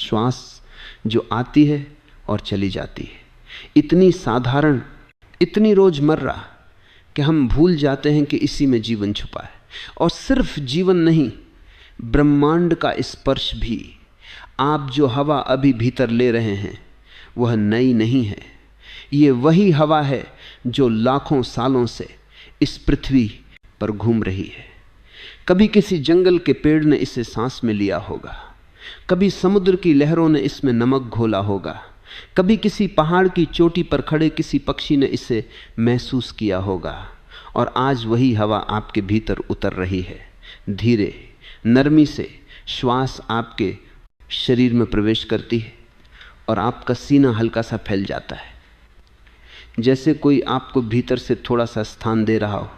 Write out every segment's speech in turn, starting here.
श्वास जो आती है और चली जाती है, इतनी साधारण, इतनी रोजमर्रा कि हम भूल जाते हैं कि इसी में जीवन छुपा है। और सिर्फ जीवन नहीं, ब्रह्मांड का स्पर्श भी। आप जो हवा अभी भीतर ले रहे हैं वह नई नहीं है। ये वही हवा है जो लाखों सालों से इस पृथ्वी पर घूम रही है। कभी किसी जंगल के पेड़ ने इसे सांस में लिया होगा, कभी समुद्र की लहरों ने इसमें नमक घोला होगा, कभी किसी पहाड़ की चोटी पर खड़े किसी पक्षी ने इसे महसूस किया होगा। और आज वही हवा आपके भीतर उतर रही है। धीरे नरमी से श्वास आपके शरीर में प्रवेश करती है और आपका सीना हल्का सा फैल जाता है, जैसे कोई आपको भीतर से थोड़ा सा स्थान दे रहा हो।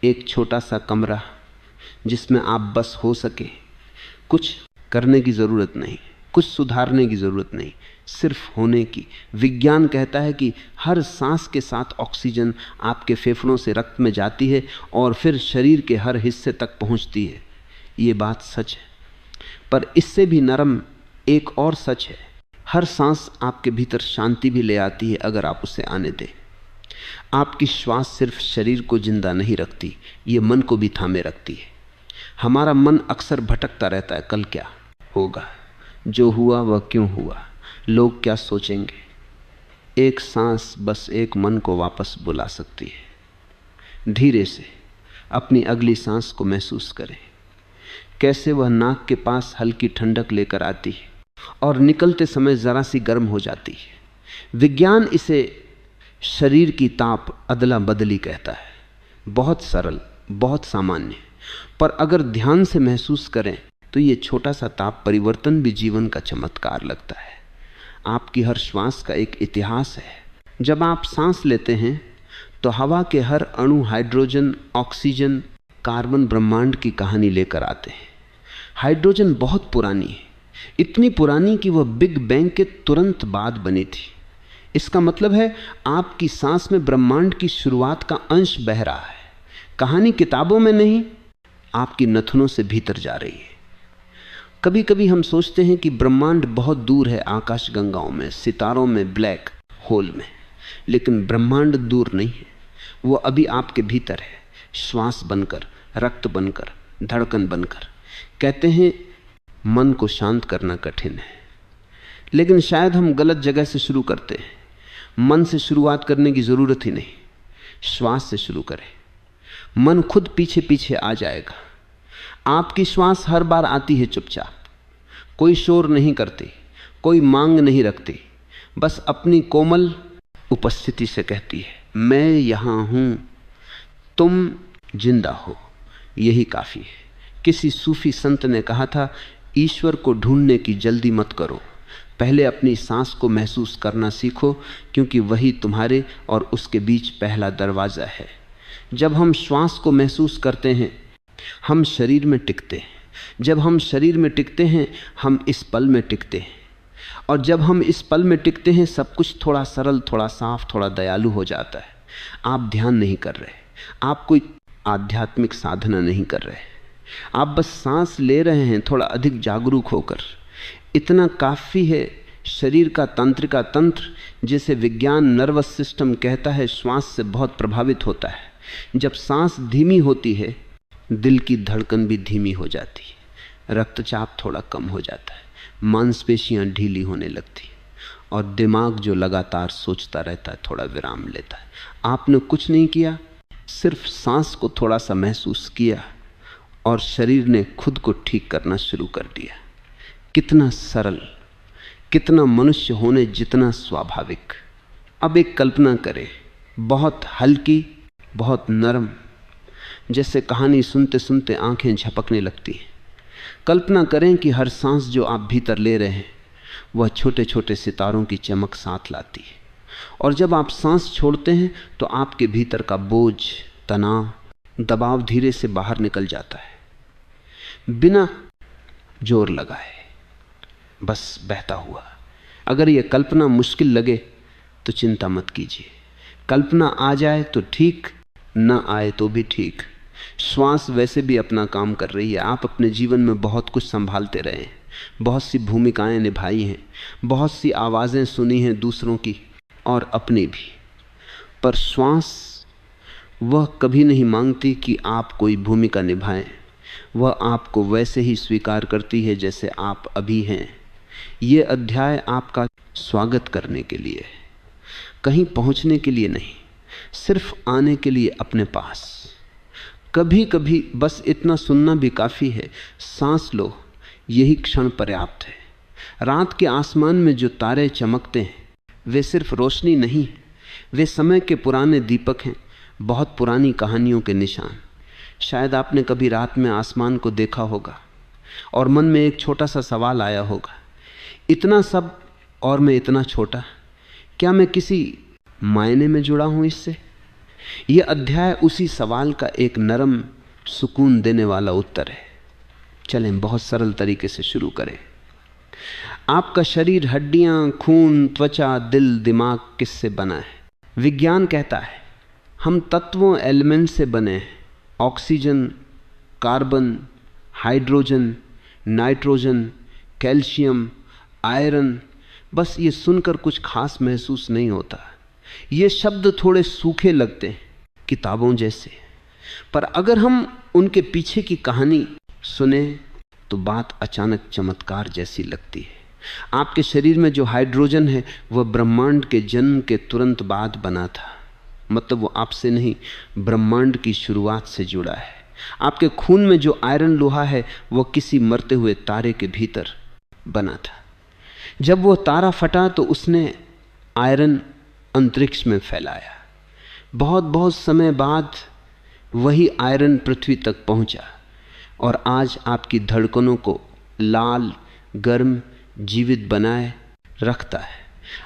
एक छोटा सा कमरा जिसमें आप बस हो सके। कुछ करने की ज़रूरत नहीं, कुछ सुधारने की ज़रूरत नहीं, सिर्फ होने की। विज्ञान कहता है कि हर सांस के साथ ऑक्सीजन आपके फेफड़ों से रक्त में जाती है और फिर शरीर के हर हिस्से तक पहुंचती है। ये बात सच है, पर इससे भी नरम एक और सच है। हर सांस आपके भीतर शांति भी ले आती है अगर आप उसे आने दें। आपकी श्वास सिर्फ शरीर को जिंदा नहीं रखती, ये मन को भी थामे रखती है। हमारा मन अक्सर भटकता रहता है, कल क्या होगा, जो हुआ वह क्यों हुआ, लोग क्या सोचेंगे। एक सांस बस एक मन को वापस बुला सकती है। धीरे से अपनी अगली सांस को महसूस करें, कैसे वह नाक के पास हल्की ठंडक लेकर आती है और निकलते समय जरा सी गर्म हो जाती है। विज्ञान इसे शरीर की ताप अदला बदली कहता है। बहुत सरल, बहुत सामान्य, पर अगर ध्यान से महसूस करें तो ये छोटा सा ताप परिवर्तन भी जीवन का चमत्कार लगता है। आपकी हर श्वास का एक इतिहास है। जब आप सांस लेते हैं तो हवा के हर अणु हाइड्रोजन, ऑक्सीजन, कार्बन ब्रह्मांड की कहानी लेकर आते हैं। हाइड्रोजन बहुत पुरानी है, इतनी पुरानी कि वह बिग बैंग के तुरंत बाद बनी थी। इसका मतलब है आपकी सांस में ब्रह्मांड की शुरुआत का अंश बह रहा है। कहानी किताबों में नहीं, आपकी नथुनों से भीतर जा रही है। कभी कभी हम सोचते हैं कि ब्रह्मांड बहुत दूर है, आकाश गंगाओं में, सितारों में, ब्लैक होल में, लेकिन ब्रह्मांड दूर नहीं है। वो अभी आपके भीतर है, श्वास बनकर, रक्त बनकर, धड़कन बनकर। कहते हैं मन को शांत करना कठिन है, लेकिन शायद हम गलत जगह से शुरू करते हैं। मन से शुरुआत करने की ज़रूरत ही नहीं, श्वास से शुरू करें। मन खुद पीछे पीछे आ जाएगा। आपकी श्वास हर बार आती है चुपचाप, कोई शोर नहीं करती, कोई मांग नहीं रखती, बस अपनी कोमल उपस्थिति से कहती है, मैं यहाँ हूँ, तुम जिंदा हो, यही काफ़ी है। किसी सूफी संत ने कहा था, ईश्वर को ढूंढने की जल्दी मत करो, पहले अपनी सांस को महसूस करना सीखो, क्योंकि वही तुम्हारे और उसके बीच पहला दरवाज़ा है। जब हम श्वास को महसूस करते हैं हम शरीर में टिकते हैं। जब हम शरीर में टिकते हैं हम इस पल में टिकते हैं। और जब हम इस पल में टिकते हैं सब कुछ थोड़ा सरल, थोड़ा साफ, थोड़ा दयालु हो जाता है। आप ध्यान नहीं कर रहे, आप कोई आध्यात्मिक साधना नहीं कर रहे, आप बस सांस ले रहे हैं थोड़ा अधिक जागरूक होकर। इतना काफ़ी है। शरीर का तंत्रिका तंत्र, जिसे विज्ञान नर्वस सिस्टम कहता है, श्वास से बहुत प्रभावित होता है। जब सांस धीमी होती है दिल की धड़कन भी धीमी हो जाती है, रक्तचाप थोड़ा कम हो जाता है, मांसपेशियां ढीली होने लगती हैं और दिमाग जो लगातार सोचता रहता है थोड़ा विराम लेता है। आपने कुछ नहीं किया, सिर्फ सांस को थोड़ा सा महसूस किया और शरीर ने खुद को ठीक करना शुरू कर दिया। कितना सरल, कितना मनुष्य होने जितना स्वाभाविक। अब एक कल्पना करें, बहुत हल्की, बहुत नरम, जैसे कहानी सुनते सुनते आंखें झपकने लगती हैं। कल्पना करें कि हर सांस जो आप भीतर ले रहे हैं वह छोटे छोटे सितारों की चमक साथ लाती है, और जब आप सांस छोड़ते हैं तो आपके भीतर का बोझ, तनाव, दबाव धीरे से बाहर निकल जाता है, बिना जोर लगाए, बस बहता हुआ। अगर यह कल्पना मुश्किल लगे तो चिंता मत कीजिए। कल्पना आ जाए तो ठीक, न आए तो भी ठीक। श्वास वैसे भी अपना काम कर रही है। आप अपने जीवन में बहुत कुछ संभालते रहे हैं, बहुत सी भूमिकाएं निभाई हैं, बहुत सी आवाज़ें सुनी हैं दूसरों की और अपनी भी, पर श्वास वह कभी नहीं मांगती कि आप कोई भूमिका निभाएं। वह आपको वैसे ही स्वीकार करती है जैसे आप अभी हैं। ये अध्याय आपका स्वागत करने के लिए है, कहीं पहुंचने के लिए नहीं, सिर्फ आने के लिए अपने पास। कभी कभी बस इतना सुनना भी काफ़ी है, सांस लो, यही क्षण पर्याप्त है। रात के आसमान में जो तारे चमकते हैं वे सिर्फ रोशनी नहीं है, वे समय के पुराने दीपक हैं, बहुत पुरानी कहानियों के निशान। शायद आपने कभी रात में आसमान को देखा होगा और मन में एक छोटा सा सवाल आया होगा, इतना सब और मैं इतना छोटा, क्या मैं किसी मायने में जुड़ा हूं इससे? यह अध्याय उसी सवाल का एक नरम सुकून देने वाला उत्तर है। चलें बहुत सरल तरीके से शुरू करें। आपका शरीर, हड्डियां, खून, त्वचा, दिल, दिमाग किससे बना है? विज्ञान कहता है हम तत्वों, एलिमेंट से बने हैं। Oxygen, carbon, hydrogen, nitrogen, calcium, iron. बस ये सुनकर कुछ खास महसूस नहीं होता। ये शब्द थोड़े सूखे लगते हैं, किताबों जैसे, पर अगर हम उनके पीछे की कहानी सुने तो बात अचानक चमत्कार जैसी लगती है। आपके शरीर में जो हाइड्रोजन है वह ब्रह्मांड के जन्म के तुरंत बाद बना था, मतलब वो आपसे नहीं, ब्रह्मांड की शुरुआत से जुड़ा है। आपके खून में जो आयरन लोहा है वह किसी मरते हुए तारे के भीतर बना था। जब वो तारा फटा तो उसने आयरन अंतरिक्ष में फैलाया। बहुत बहुत समय बाद वही आयरन पृथ्वी तक पहुंचा और आज आपकी धड़कनों को लाल, गर्म, जीवित बनाए रखता है।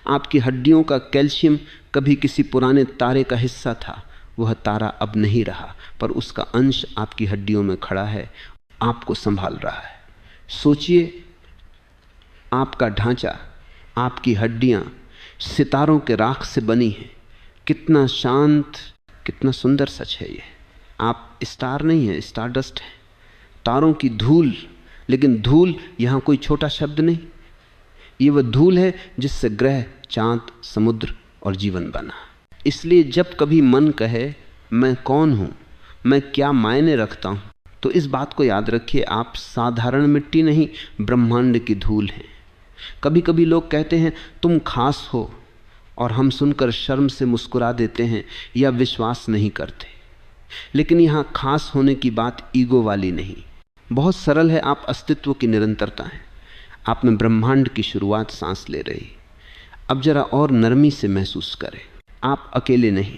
आपकी हड्डियों का कैल्शियम कभी किसी पुराने तारे का हिस्सा था, वह तारा अब नहीं रहा, पर उसका अंश आपकी हड्डियों में खड़ा है, आपको संभाल रहा है। सोचिए, आपका ढांचा, आपकी हड्डियां सितारों के राख से बनी हैं। कितना शांत, कितना सुंदर सच है ये। आप स्टार नहीं है, स्टारडस्ट है, तारों की धूल। लेकिन धूल यहाँ कोई छोटा शब्द नहीं, ये वह धूल है जिससे ग्रह, चांद, समुद्र और जीवन बना। इसलिए जब कभी मन कहे मैं कौन हूँ, मैं क्या मायने रखता हूँ, तो इस बात को याद रखिए, आप साधारण मिट्टी नहीं, ब्रह्मांड की धूल हैं। कभी कभी लोग कहते हैं तुम खास हो, और हम सुनकर शर्म से मुस्कुरा देते हैं या विश्वास नहीं करते। लेकिन यहाँ खास होने की बात ईगो वाली नहीं, बहुत सरल है। आप अस्तित्व की निरंतरता हैं, आप में ब्रह्मांड की शुरुआत सांस ले रही। अब जरा और नरमी से महसूस करें, आप अकेले नहीं।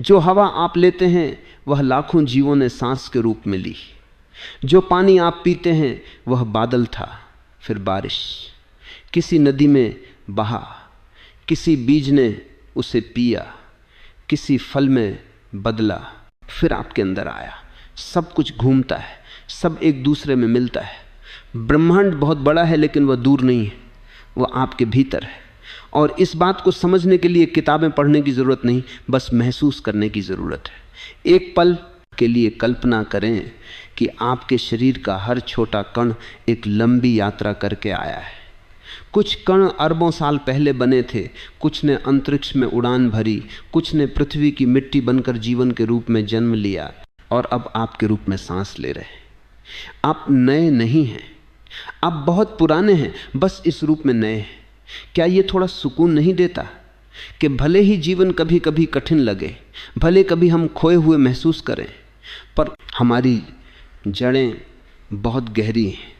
जो हवा आप लेते हैं वह लाखों जीवों ने सांस के रूप में ली। जो पानी आप पीते हैं वह बादल था, फिर बारिश, किसी नदी में बहा, किसी बीज ने उसे पिया, किसी फल में बदला, फिर आपके अंदर आया। सब कुछ घूमता है, सब एक दूसरे में मिलता है। ब्रह्मांड बहुत बड़ा है लेकिन वह दूर नहीं है, वह आपके भीतर है। और इस बात को समझने के लिए किताबें पढ़ने की ज़रूरत नहीं, बस महसूस करने की ज़रूरत है। एक पल के लिए कल्पना करें कि आपके शरीर का हर छोटा कण एक लंबी यात्रा करके आया है। कुछ कण अरबों साल पहले बने थे, कुछ ने अंतरिक्ष में उड़ान भरी, कुछ ने पृथ्वी की मिट्टी बनकर जीवन के रूप में जन्म लिया और अब आपके रूप में सांस ले रहे हैं। आप नए नहीं हैं, आप बहुत पुराने हैं, बस इस रूप में नए हैं। क्या ये थोड़ा सुकून नहीं देता कि भले ही जीवन कभी कभी कठिन लगे, भले कभी हम खोए हुए महसूस करें, पर हमारी जड़ें बहुत गहरी हैं,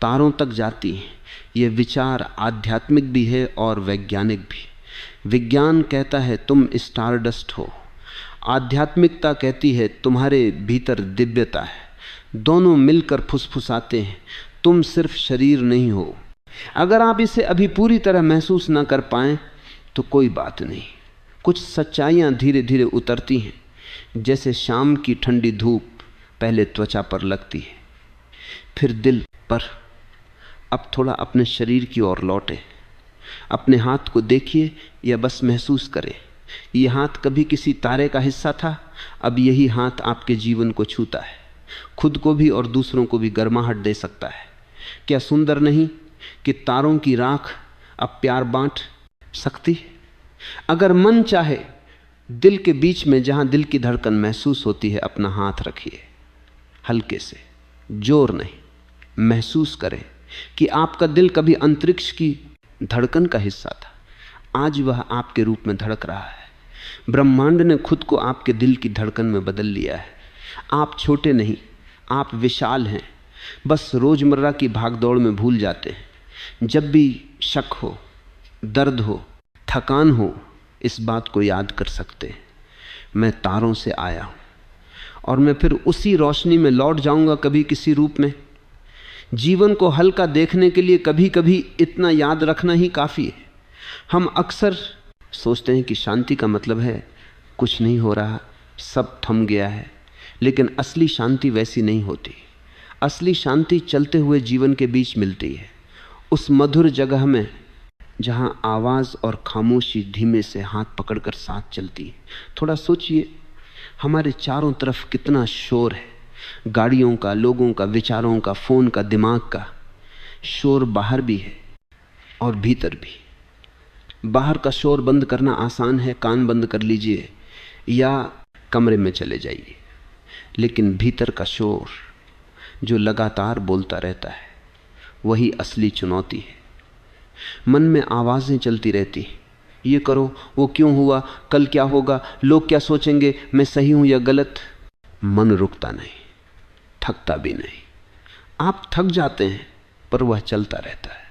तारों तक जाती हैं। ये विचार आध्यात्मिक भी है और वैज्ञानिक भी। विज्ञान कहता है तुम स्टारडस्ट हो, आध्यात्मिकता कहती है तुम्हारे भीतर दिव्यता है। दोनों मिलकर फुसफुसाते हैं, तुम सिर्फ शरीर नहीं हो। अगर आप इसे अभी पूरी तरह महसूस ना कर पाएं तो कोई बात नहीं, कुछ सच्चाइयाँ धीरे धीरे उतरती हैं, जैसे शाम की ठंडी धूप पहले त्वचा पर लगती है, फिर दिल पर। अब थोड़ा अपने शरीर की ओर लौटे, अपने हाथ को देखिए या बस महसूस करें। ये हाथ कभी किसी तारे का हिस्सा था, अब यही हाथ आपके जीवन को छूता है, खुद को भी और दूसरों को भी गर्माहट दे सकता है। क्या सुंदर नहीं कि तारों की राख अब प्यार बांट सकती है? अगर मन चाहे, दिल के बीच में जहां दिल की धड़कन महसूस होती है, अपना हाथ रखिए, हल्के से, जोर नहीं, महसूस करें कि आपका दिल कभी अंतरिक्ष की धड़कन का हिस्सा था, आज वह आपके रूप में धड़क रहा है। ब्रह्मांड ने खुद को आपके दिल की धड़कन में बदल लिया है। आप छोटे नहीं, आप विशाल हैं, बस रोजमर्रा की भागदौड़ में भूल जाते हैं। जब भी शक हो, दर्द हो, थकान हो, इस बात को याद कर सकते हैं, मैं तारों से आया हूं और मैं फिर उसी रोशनी में लौट जाऊंगा कभी किसी रूप में। जीवन को हल्का देखने के लिए कभी कभी इतना याद रखना ही काफ़ी है। हम अक्सर सोचते हैं कि शांति का मतलब है कुछ नहीं हो रहा, सब थम गया है, लेकिन असली शांति वैसी नहीं होती। असली शांति चलते हुए जीवन के बीच मिलती है, उस मधुर जगह में जहां आवाज़ और खामोशी धीमे से हाथ पकड़कर साथ चलती है। थोड़ा सोचिए, हमारे चारों तरफ कितना शोर है, गाड़ियों का, लोगों का, विचारों का, फ़ोन का, दिमाग का शोर बाहर भी है और भीतर भी। बाहर का शोर बंद करना आसान है, कान बंद कर लीजिए या कमरे में चले जाइए, लेकिन भीतर का शोर जो लगातार बोलता रहता है, वही असली चुनौती है। मन में आवाज़ें चलती रहती, ये करो, वो क्यों हुआ, कल क्या होगा, लोग क्या सोचेंगे, मैं सही हूं या गलत। मन रुकता नहीं, थकता भी नहीं। आप थक जाते हैं पर वह चलता रहता है।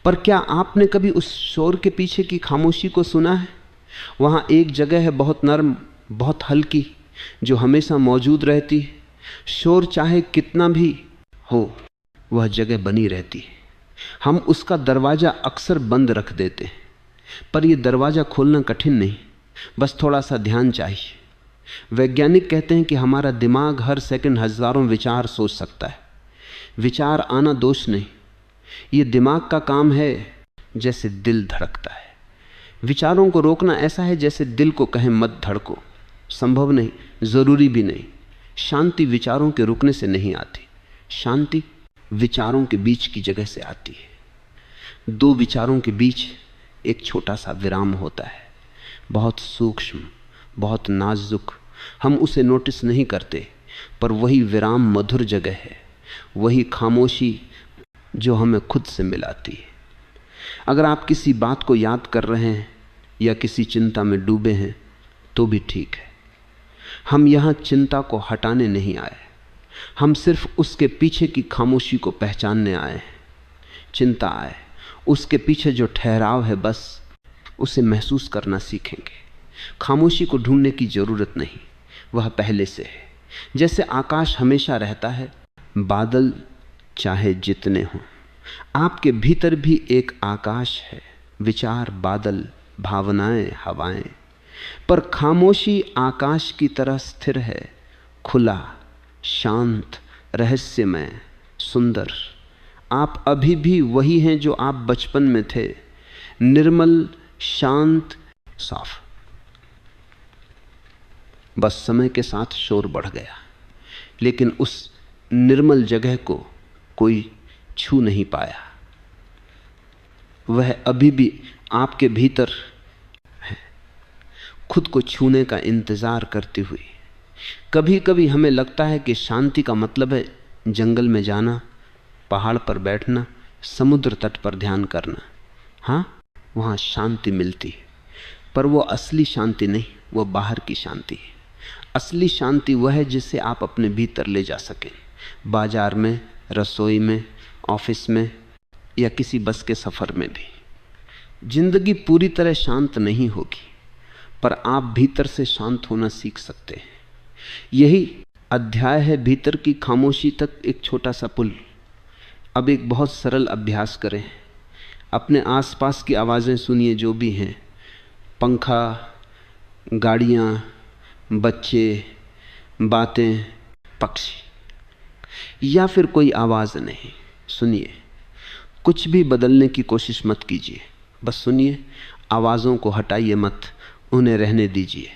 पर क्या आपने कभी उस शोर के पीछे की खामोशी को सुना है? वहाँ एक जगह है बहुत नर्म, बहुत हल्की, जो हमेशा मौजूद रहती है। शोर चाहे कितना भी हो, वह जगह बनी रहती है। हम उसका दरवाज़ा अक्सर बंद रख देते हैं, पर यह दरवाज़ा खोलना कठिन नहीं, बस थोड़ा सा ध्यान चाहिए। वैज्ञानिक कहते हैं कि हमारा दिमाग हर सेकंड हजारों विचार सोच सकता है। विचार आना दोष नहीं, ये दिमाग का काम है, जैसे दिल धड़कता है। विचारों को रोकना ऐसा है जैसे दिल को कहें मत धड़को। संभव नहीं, ज़रूरी भी नहीं। शांति विचारों के रुकने से नहीं आती, शांति विचारों के बीच की जगह से आती है। दो विचारों के बीच एक छोटा सा विराम होता है, बहुत सूक्ष्म, बहुत नाजुक, हम उसे नोटिस नहीं करते, पर वही विराम मधुर जगह है, वही खामोशी जो हमें खुद से मिलाती है। अगर आप किसी बात को याद कर रहे हैं या किसी चिंता में डूबे हैं तो भी ठीक है। हम यहाँ चिंता को हटाने नहीं आए, हम सिर्फ उसके पीछे की खामोशी को पहचानने आए हैं। चिंता आए, उसके पीछे जो ठहराव है, बस उसे महसूस करना सीखेंगे। खामोशी को ढूंढने की जरूरत नहीं, वह पहले से है। जैसे आकाश हमेशा रहता है, बादल चाहे जितने हों, आपके भीतर भी एक आकाश है, विचार, बादल, भावनाएं, हवाएं। पर खामोशी आकाश की तरह स्थिर है, खुला, शांत, रहस्यमय, सुंदर। आप अभी भी वही हैं जो आप बचपन में थे, निर्मल, शांत, साफ। बस समय के साथ शोर बढ़ गया, लेकिन उस निर्मल जगह को कोई छू नहीं पाया। वह अभी भी आपके भीतर है, खुद को छूने का इंतजार करती हुई। कभी कभी हमें लगता है कि शांति का मतलब है जंगल में जाना, पहाड़ पर बैठना, समुद्र तट पर ध्यान करना। हाँ, वहाँ शांति मिलती है, पर वो असली शांति नहीं, वो बाहर की शांति है। असली शांति वह है जिसे आप अपने भीतर ले जा सकें, बाजार में, रसोई में, ऑफिस में या किसी बस के सफ़र में भी। जिंदगी पूरी तरह शांत नहीं होगी, पर आप भीतर से शांत होना सीख सकते हैं। यही अध्याय है भीतर की खामोशी तक एक छोटा सा पुल। अब एक बहुत सरल अभ्यास करें। अपने आसपास की आवाज़ें सुनिए, जो भी हैं, पंखा, गाड़ियाँ, बच्चे, बातें, पक्षी, या फिर कोई आवाज़ नहीं। सुनिए, कुछ भी बदलने की कोशिश मत कीजिए, बस सुनिए। आवाज़ों को हटाइए मत, उन्हें रहने दीजिए,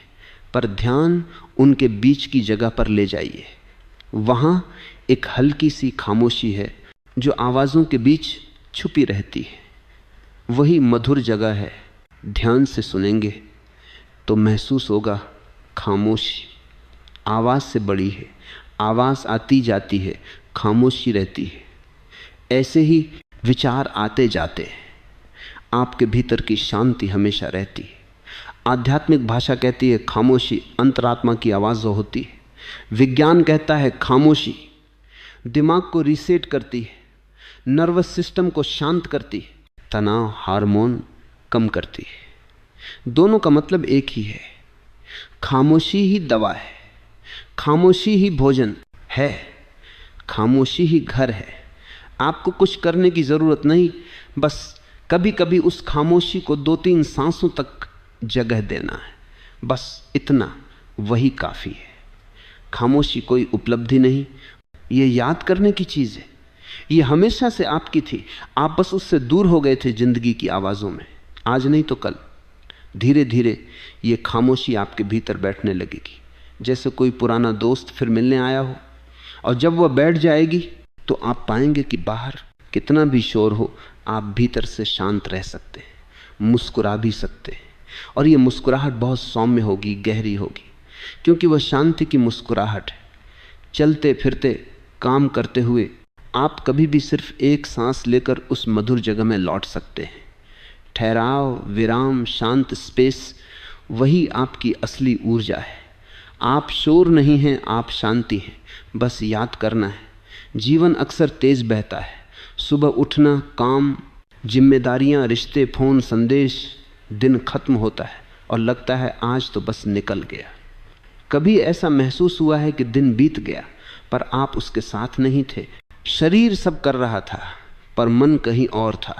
पर ध्यान उनके बीच की जगह पर ले जाइए। वहाँ एक हल्की सी खामोशी है जो आवाज़ों के बीच छुपी रहती है, वही मधुर जगह है। ध्यान से सुनेंगे तो महसूस होगा खामोशी आवाज़ से बड़ी है। आवाज़ आती जाती है, खामोशी रहती है। ऐसे ही विचार आते जाते हैं, आपके भीतर की शांति हमेशा रहती है। आध्यात्मिक भाषा कहती है खामोशी अंतरात्मा की आवाज़ जो होती है। विज्ञान कहता है खामोशी दिमाग को रीसेट करती है, नर्वस सिस्टम को शांत करती है, तनाव हार्मोन कम करती है। दोनों का मतलब एक ही है। खामोशी ही दवा है, खामोशी ही भोजन है, खामोशी ही घर है। आपको कुछ करने की ज़रूरत नहीं, बस कभी कभी उस खामोशी को 2-3 सांसों तक जगह देना है, बस इतना, वही काफ़ी है। खामोशी कोई उपलब्धि नहीं, ये याद करने की चीज़ है। ये हमेशा से आपकी थी, आप बस उससे दूर हो गए थे जिंदगी की आवाज़ों में। आज नहीं तो कल धीरे धीरे ये खामोशी आपके भीतर बैठने लगेगी। जैसे कोई पुराना दोस्त फिर मिलने आया हो, और जब वह बैठ जाएगी तो आप पाएंगे कि बाहर कितना भी शोर हो, आप भीतर से शांत रह सकते हैं, मुस्कुरा भी सकते हैं। और ये मुस्कुराहट बहुत सौम्य होगी, गहरी होगी, क्योंकि वह शांति की मुस्कुराहट है। चलते फिरते काम करते हुए आप कभी भी सिर्फ एक सांस लेकर उस मधुर जगह में लौट सकते हैं। ठहराव, विराम, शांत स्पेस, वही आपकी असली ऊर्जा है। आप शोर नहीं हैं, आप शांति हैं। बस याद करना है, जीवन अक्सर तेज बहता है। सुबह उठना, काम, जिम्मेदारियां, रिश्ते, फोन, संदेश, दिन खत्म होता है और लगता है आज तो बस निकल गया। कभी ऐसा महसूस हुआ है कि दिन बीत गया पर आप उसके साथ नहीं थे। शरीर सब कर रहा था पर मन कहीं और था।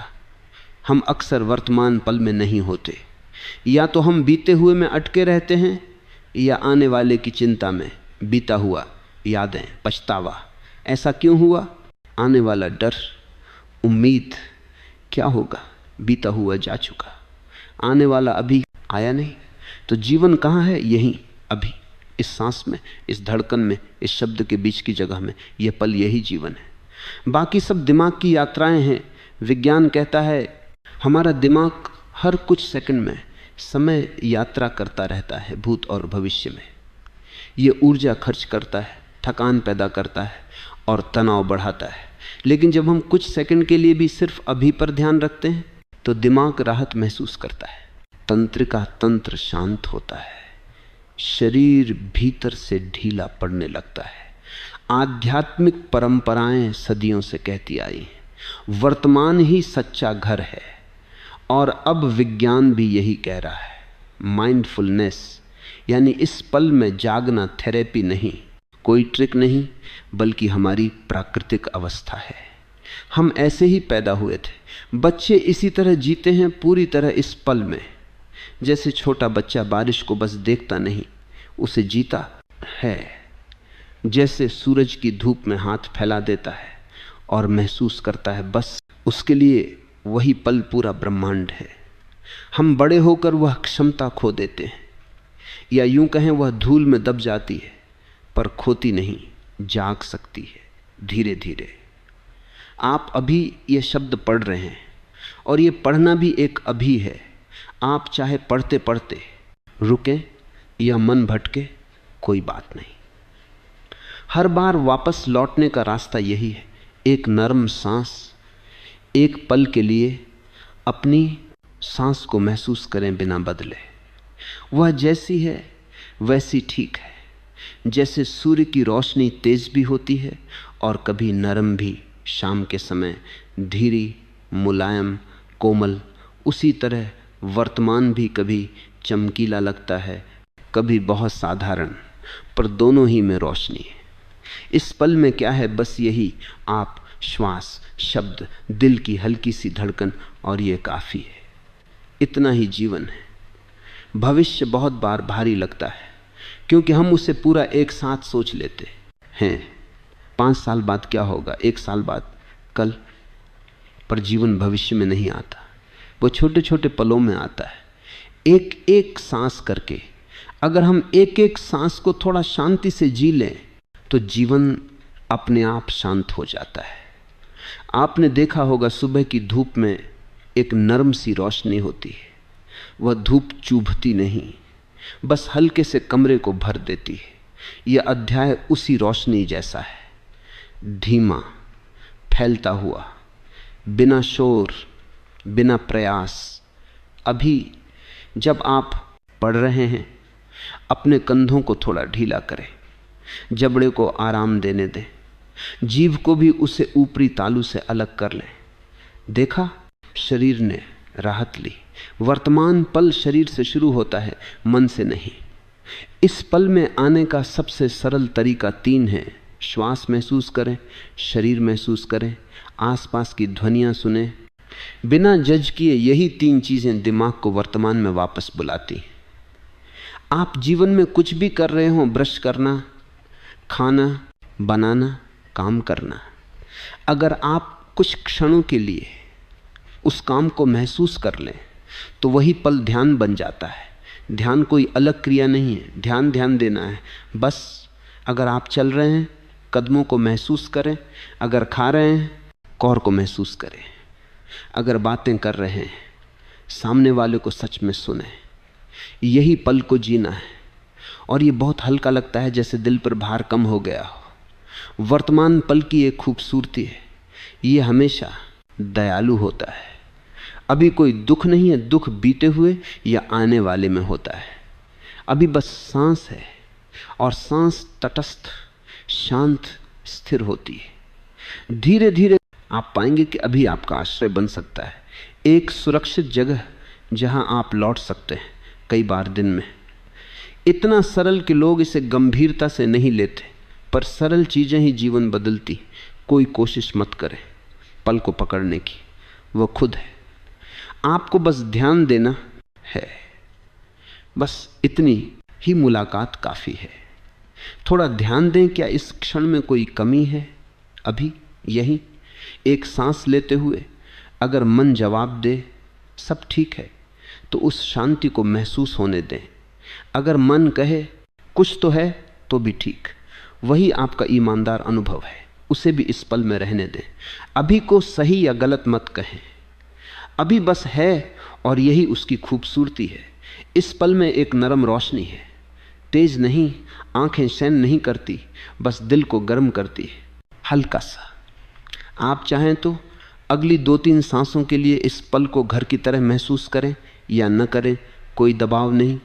हम अक्सर वर्तमान पल में नहीं होते। या तो हम बीते हुए में अटके रहते हैं या आने वाले की चिंता में, बीता हुआ, यादें, पछतावा। ऐसा क्यों हुआ? आने वाला डर, उम्मीद, क्या होगा, बीता हुआ जा चुका, आने वाला अभी आया नहीं। तो जीवन कहाँ है? यहीं, अभी, इस सांस में, इस धड़कन में, इस शब्द के बीच की जगह में। यह पल, यही जीवन है। बाकी सब दिमाग की यात्राएं हैं। विज्ञान कहता है हमारा दिमाग हर कुछ सेकंड में समय यात्रा करता रहता है, भूत और भविष्य में। ये ऊर्जा खर्च करता है, थकान पैदा करता है और तनाव बढ़ाता है। लेकिन जब हम कुछ सेकंड के लिए भी सिर्फ अभी पर ध्यान रखते हैं तो दिमाग राहत महसूस करता है, तंत्रिका तंत्र शांत होता है, शरीर भीतर से ढीला पड़ने लगता है। आध्यात्मिक परंपराएं सदियों से कहती आई हैं, वर्तमान ही सच्चा घर है। और अब विज्ञान भी यही कह रहा है। माइंडफुलनेस यानी इस पल में जागना थेरेपी नहीं, कोई ट्रिक नहीं, बल्कि हमारी प्राकृतिक अवस्था है। हम ऐसे ही पैदा हुए थे। बच्चे इसी तरह जीते हैं, पूरी तरह इस पल में। जैसे छोटा बच्चा बारिश को बस देखता नहीं, उसे जीता है। जैसे सूरज की धूप में हाथ फैला देता है और महसूस करता है बस उसके लिए वही पल पूरा ब्रह्मांड है। हम बड़े होकर वह क्षमता खो देते हैं, या यूं कहें वह धूल में दब जाती है, पर खोती नहीं, जाग सकती है धीरे धीरे। आप अभी ये शब्द पढ़ रहे हैं और ये पढ़ना भी एक अभी है। आप चाहे पढ़ते पढ़ते रुकें या मन भटके, कोई बात नहीं। हर बार वापस लौटने का रास्ता यही है, एक नरम सांस। एक पल के लिए अपनी सांस को महसूस करें बिना बदले। वह जैसी है वैसी ठीक है। जैसे सूर्य की रोशनी तेज भी होती है और कभी नरम भी, शाम के समय धीरी, मुलायम, कोमल, उसी तरह वर्तमान भी कभी चमकीला लगता है, कभी बहुत साधारण, पर दोनों ही में रोशनी है। इस पल में क्या है? बस यही, आप, श्वास, शब्द, दिल की हल्की सी धड़कन, और ये काफ़ी है। इतना ही जीवन है। भविष्य बहुत बार भारी लगता है क्योंकि हम उसे पूरा एक साथ सोच लेते हैं। 5 साल बाद क्या होगा, 1 साल बाद, कल, पर जीवन भविष्य में नहीं आता, वो छोटे छोटे पलों में आता है। एक एक सांस करके अगर हम एक एक सांस को थोड़ा शांति से जी लें तो जीवन अपने आप शांत हो जाता है। आपने देखा होगा सुबह की धूप में एक नरम सी रोशनी होती है। वह धूप चुभती नहीं, बस हल्के से कमरे को भर देती है। यह अध्याय उसी रोशनी जैसा है, धीमा, फैलता हुआ, बिना शोर, बिना प्रयास। अभी जब आप पढ़ रहे हैं, अपने कंधों को थोड़ा ढीला करें, जबड़े को आराम देने दें, जीभ को भी उसे ऊपरी तालू से अलग कर लें। देखा, शरीर ने राहत ली। वर्तमान पल शरीर से शुरू होता है, मन से नहीं। इस पल में आने का सबसे सरल तरीका 3 है। श्वास महसूस करें, शरीर महसूस करें, आसपास की ध्वनियां सुने, बिना जज किए। यही 3 चीजें दिमाग को वर्तमान में वापस बुलाती। आप जीवन में कुछ भी कर रहे हो, ब्रश करना, खाना बनाना, काम करना, अगर आप कुछ क्षणों के लिए उस काम को महसूस कर लें तो वही पल ध्यान बन जाता है। ध्यान कोई अलग क्रिया नहीं है, ध्यान देना है। बस अगर आप चल रहे हैं, कदमों को महसूस करें, अगर खा रहे हैं, कौर को महसूस करें, अगर बातें कर रहे हैं, सामने वाले को सच में सुने। यही पल को जीना है। और ये बहुत हल्का लगता है, जैसे दिल पर भार कम हो गया हो। वर्तमान पल की एक खूबसूरती है, ये हमेशा दयालु होता है। अभी कोई दुख नहीं है, दुख बीते हुए या आने वाले में होता है। अभी बस सांस है, और सांस तटस्थ, शांत, स्थिर होती है। धीरे धीरे आप पाएंगे कि अभी आपका आश्रय बन सकता है, एक सुरक्षित जगह जहां आप लौट सकते हैं कई बार दिन में। इतना सरल कि लोग इसे गंभीरता से नहीं लेते, पर सरल चीजें ही जीवन बदलती। कोई कोशिश मत करें पल को पकड़ने की, वह खुद है। आपको बस ध्यान देना है, बस इतनी ही मुलाकात काफी है। थोड़ा ध्यान दें, क्या इस क्षण में कोई कमी है? अभी यही एक सांस लेते हुए अगर मन जवाब दे सब ठीक है, तो उस शांति को महसूस होने दें। अगर मन कहे कुछ तो है, तो भी ठीक, वही आपका ईमानदार अनुभव है, उसे भी इस पल में रहने दें। अभी को सही या गलत मत कहें, अभी बस है, और यही उसकी खूबसूरती है। इस पल में एक नरम रोशनी है, तेज नहीं, आंखें सहन नहीं करती, बस दिल को गर्म करती है, हल्का सा। आप चाहें तो अगली 2-3 सांसों के लिए इस पल को घर की तरह महसूस करें या न करें, कोई दबाव नहीं।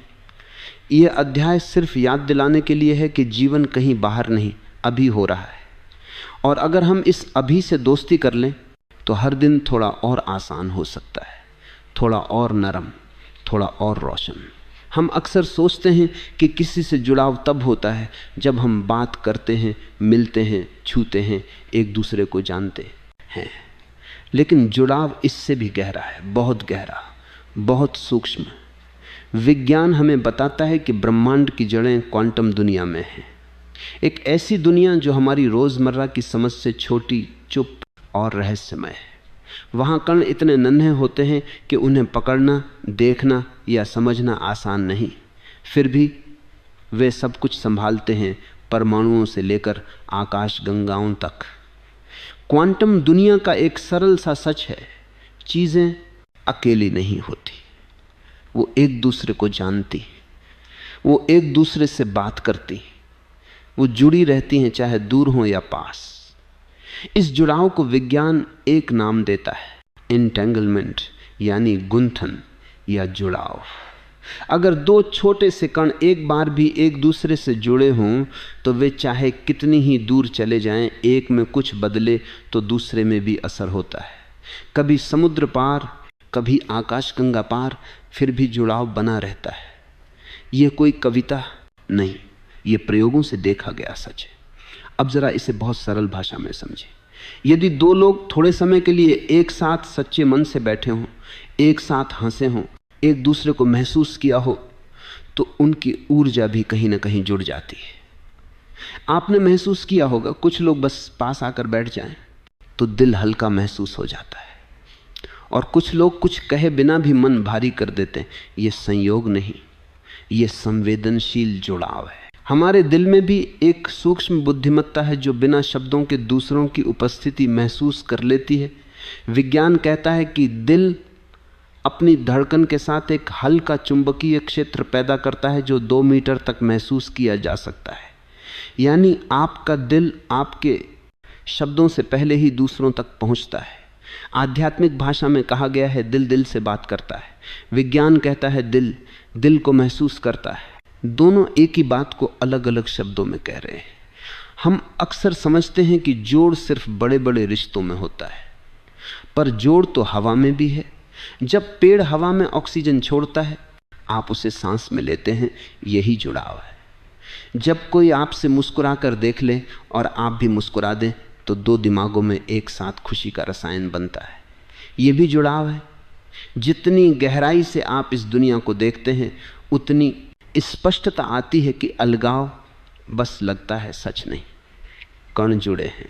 यह अध्याय सिर्फ याद दिलाने के लिए है कि जीवन कहीं बाहर नहीं, अभी हो रहा है। और अगर हम इस अभी से दोस्ती कर लें तो हर दिन थोड़ा और आसान हो सकता है, थोड़ा और नरम, थोड़ा और रोशन। हम अक्सर सोचते हैं कि किसी से जुड़ाव तब होता है जब हम बात करते हैं, मिलते हैं, छूते हैं, एक दूसरे को जानते हैं। लेकिन जुड़ाव इससे भी गहरा है, बहुत गहरा, बहुत सूक्ष्म। विज्ञान हमें बताता है कि ब्रह्मांड की जड़ें क्वांटम दुनिया में हैं, एक ऐसी दुनिया जो हमारी रोजमर्रा की समझ से छोटी, चुप और रहस्यमय है। वहाँ कण इतने नन्हे होते हैं कि उन्हें पकड़ना, देखना या समझना आसान नहीं, फिर भी वे सब कुछ संभालते हैं, परमाणुओं से लेकर आकाश गंगाओं तक। क्वांटम दुनिया का एक सरल सा सच है, चीज़ें अकेली नहीं होती, वो एक दूसरे को जानती, वो एक दूसरे से बात करती, वो जुड़ी रहती हैं, चाहे दूर हो या पास। इस जुड़ाव को विज्ञान एक नाम देता है, एंटेंगलमेंट, यानी गुंथन या जुड़ाव। अगर 2 छोटे से कण एक बार भी एक दूसरे से जुड़े हों तो वे चाहे कितनी ही दूर चले जाएं, एक में कुछ बदले तो दूसरे में भी असर होता है। कभी समुद्र पार, कभी आकाशगंगा पार, फिर भी जुड़ाव बना रहता है। यह कोई कविता नहीं, ये प्रयोगों से देखा गया सच है। अब जरा इसे बहुत सरल भाषा में समझें। यदि 2 लोग थोड़े समय के लिए एक साथ सच्चे मन से बैठे हों, एक साथ हंसे हों, एक दूसरे को महसूस किया हो, तो उनकी ऊर्जा भी कहीं ना कहीं जुड़ जाती है। आपने महसूस किया होगा, कुछ लोग बस पास आकर बैठ जाएं तो दिल हल्का महसूस हो जाता है, और कुछ लोग कुछ कहे बिना भी मन भारी कर देते हैं। ये संयोग नहीं, ये संवेदनशील जुड़ाव है। हमारे दिल में भी एक सूक्ष्म बुद्धिमत्ता है जो बिना शब्दों के दूसरों की उपस्थिति महसूस कर लेती है। विज्ञान कहता है कि दिल अपनी धड़कन के साथ एक हल्का चुंबकीय क्षेत्र पैदा करता है जो 2 मीटर तक महसूस किया जा सकता है। यानी आपका दिल आपके शब्दों से पहले ही दूसरों तक पहुंचता है। आध्यात्मिक भाषा में कहा गया है दिल दिल से बात करता है। विज्ञान कहता है दिल दिल को महसूस करता है। दोनों एक ही बात को अलग अलग शब्दों में कह रहे हैं। हम अक्सर समझते हैं कि जोड़ सिर्फ बड़े बड़े रिश्तों में होता है, पर जोड़ तो हवा में भी है। जब पेड़ हवा में ऑक्सीजन छोड़ता है, आप उसे सांस में लेते हैं, यही जुड़ाव है। जब कोई आपसे मुस्कुरा कर देख ले और आप भी मुस्कुरा दें, तो 2 दिमागों में एक साथ खुशी का रसायन बनता है, यह भी जुड़ाव है। जितनी गहराई से आप इस दुनिया को देखते हैं, उतनी स्पष्टता आती है कि अलगाव बस लगता है सच नहीं। कण जुड़े हैं,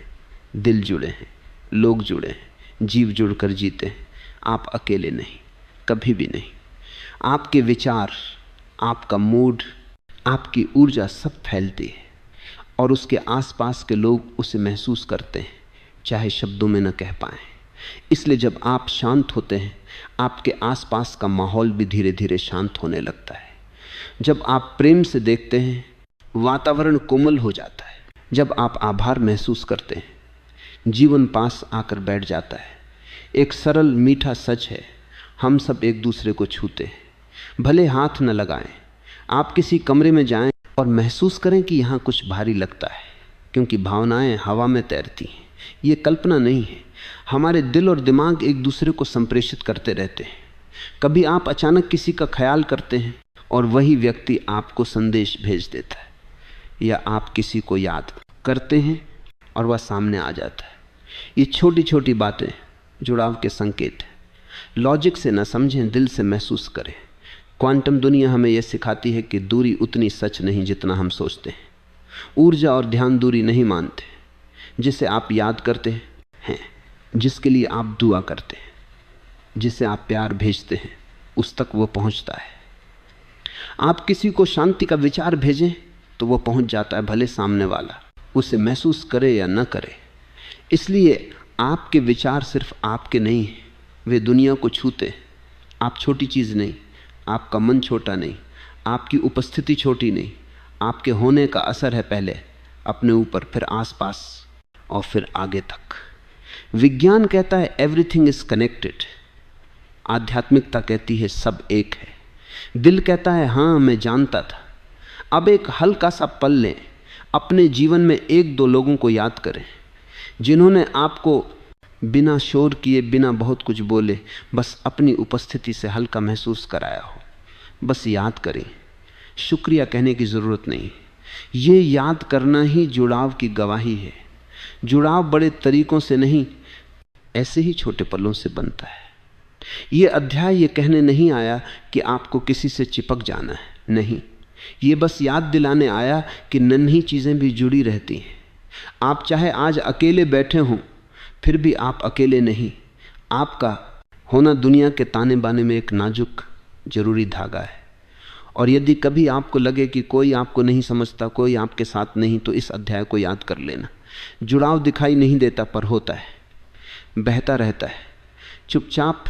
दिल जुड़े हैं, लोग जुड़े हैं, जीव जुड़कर जीते हैं। आप अकेले नहीं, कभी भी नहीं। आपके विचार, आपका मूड, आपकी ऊर्जा सब फैलती है और उसके आसपास के लोग उसे महसूस करते हैं, चाहे शब्दों में न कह पाएं। इसलिए जब आप शांत होते हैं, आपके आसपास का माहौल भी धीरे धीरे शांत होने लगता है। जब आप प्रेम से देखते हैं, वातावरण कोमल हो जाता है। जब आप आभार महसूस करते हैं, जीवन पास आकर बैठ जाता है। एक सरल मीठा सच है, हम सब एक दूसरे को छूते हैं, भले हाथ न लगाएं। आप किसी कमरे में जाएं और महसूस करें कि यहाँ कुछ भारी लगता है, क्योंकि भावनाएं हवा में तैरती हैं। ये कल्पना नहीं है। हमारे दिल और दिमाग एक दूसरे को संप्रेषित करते रहते हैं। कभी आप अचानक किसी का ख्याल करते हैं और वही व्यक्ति आपको संदेश भेज देता है, या आप किसी को याद करते हैं और वह सामने आ जाता है। ये छोटी छोटी बातें जुड़ाव के संकेत हैं। लॉजिक से न समझें, दिल से महसूस करें। क्वांटम दुनिया हमें यह सिखाती है कि दूरी उतनी सच नहीं जितना हम सोचते हैं। ऊर्जा और ध्यान दूरी नहीं मानते। जिसे आप याद करते हैं, जिसके लिए आप दुआ करते हैं, जिसे आप प्यार भेजते हैं, उस तक वो पहुंचता है। आप किसी को शांति का विचार भेजें तो वो पहुंच जाता है, भले सामने वाला उसे महसूस करे या न करे। इसलिए आपके विचार सिर्फ आपके नहीं हैं, वे दुनिया को छूते हैं। आप छोटी चीज़ नहीं, आपका मन छोटा नहीं, आपकी उपस्थिति छोटी नहीं। आपके होने का असर है पहले अपने ऊपर, फिर आसपास और फिर आगे तक। विज्ञान कहता है एवरीथिंग इज कनेक्टेड। आध्यात्मिकता कहती है सब एक है। दिल कहता है हाँ मैं जानता था। अब एक हल्का सा पल लें, अपने जीवन में 1-2 लोगों को याद करें जिन्होंने आपको बिना शोर किए, बिना बहुत कुछ बोले, बस अपनी उपस्थिति से हल्का महसूस कराया हो। बस याद करें, शुक्रिया कहने की ज़रूरत नहीं। ये याद करना ही जुड़ाव की गवाही है। जुड़ाव बड़े तरीकों से नहीं, ऐसे ही छोटे पलों से बनता है। ये अध्याय ये कहने नहीं आया कि आपको किसी से चिपक जाना है, नहीं। ये बस याद दिलाने आया कि नन्ही चीज़ें भी जुड़ी रहती हैं। आप चाहे आज अकेले बैठे हों, फिर भी आप अकेले नहीं। आपका होना दुनिया के ताने बाने में एक नाजुक जरूरी धागा है। और यदि कभी आपको लगे कि कोई आपको नहीं समझता, कोई आपके साथ नहीं, तो इस अध्याय को याद कर लेना। जुड़ाव दिखाई नहीं देता, पर होता है, बहता रहता है। चुपचाप